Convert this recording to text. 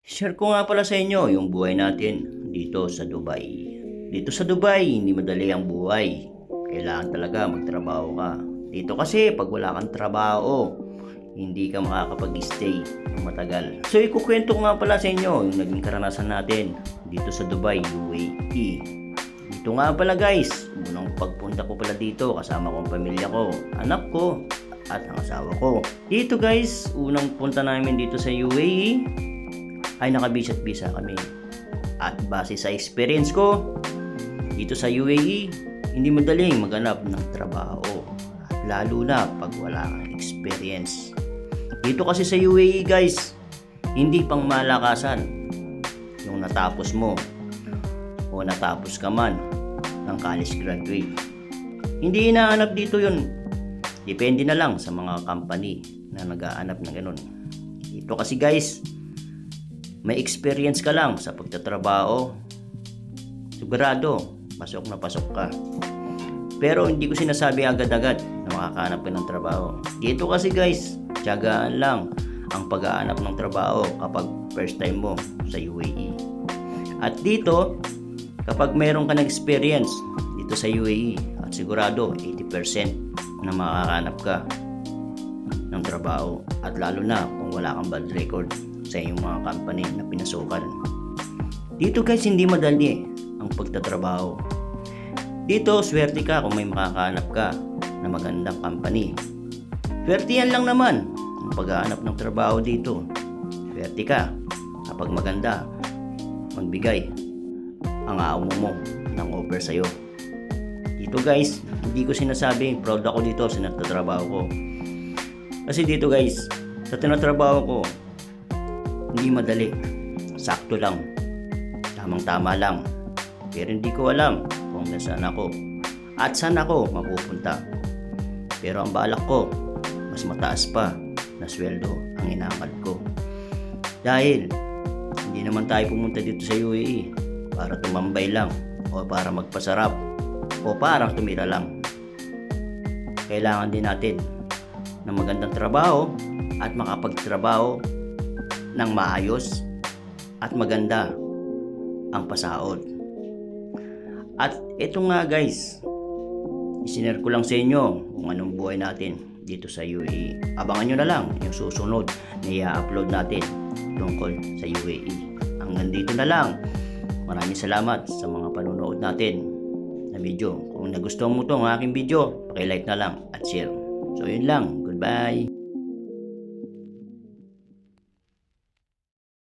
Share ko nga pala sa inyo yung buhay natin dito sa Dubai. Dito sa Dubai, hindi madali ang buhay. Kailangan talaga magtrabaho ka. Dito kasi pag wala kang trabaho, hindi ka makakapag-stay ng matagal. So ikukwento ko nga pala sa inyo yung naging karanasan natin dito sa Dubai, UAE. Dito nga pala guys, unang pagpunta ko pala dito kasama kong pamilya ko, anak ko, at ang asawa ko. Dito guys, unang punta namin dito sa UAE, ay naka-visa kami. At base sa experience ko dito sa UAE, hindi madaling maghanap ng trabaho. At lalo na pag wala kang experience. Dito kasi sa UAE guys, hindi pang malakasan yung natapos mo o natapos ka man ng college graduate. Hindi hinahanap dito yun. Depende na lang sa mga company na nag-aanap ng ganun. Dito kasi guys, may experience ka lang sa pagtatrabaho, sigurado, pasok na pasok ka. Pero hindi ko sinasabi agad-agad na makakahanap ka ng trabaho. Dito kasi guys, tiyagaan lang ang pag-aanap ng trabaho kapag first time mo sa UAE. At dito, kapag meron ka ng experience dito sa UAE, at sigurado 80% na makakahanap ka ng trabaho. At lalo na kung wala kang bad record sa iyong mga company na pinasukan. Dito guys, hindi madali ang pagtatrabaho. Dito, swerte ka kung may makakahanap ka na magandang company. Swerte yan lang naman ang paghahanap ng trabaho dito. Swerte ka kapag maganda magbigay ang amo mo ng offer sa'yo. Dito guys, hindi ko sinasabing proud ako dito sa nagtatrabaho ko. Kasi dito guys, sa tinatrabaho ko, hindi madali. Sakto lang. Tamang-tama lang. Pero hindi ko alam kung nasaan ako at saan ako mapupunta. Pero ang balak ko, mas mataas pa na sweldo ang inaangkat ko. Dahil hindi naman tayo pumunta dito sa UAE para tumambay lang o para magpasarap o para tumira lang. Kailangan din natin ng magandang trabaho at makapagtrabaho ng maayos at maganda ang pasahod. At ito nga guys, isinare ko lang sa inyo kung anong buhay natin dito sa UAE. Abangan nyo na lang yung susunod na i-upload natin tungkol sa UAE. Hanggang dito na lang. Maraming salamat sa mga panonood natin na video. Kung nagustuhan mo itong aking video, paki-like na lang at share. So yun lang. Goodbye.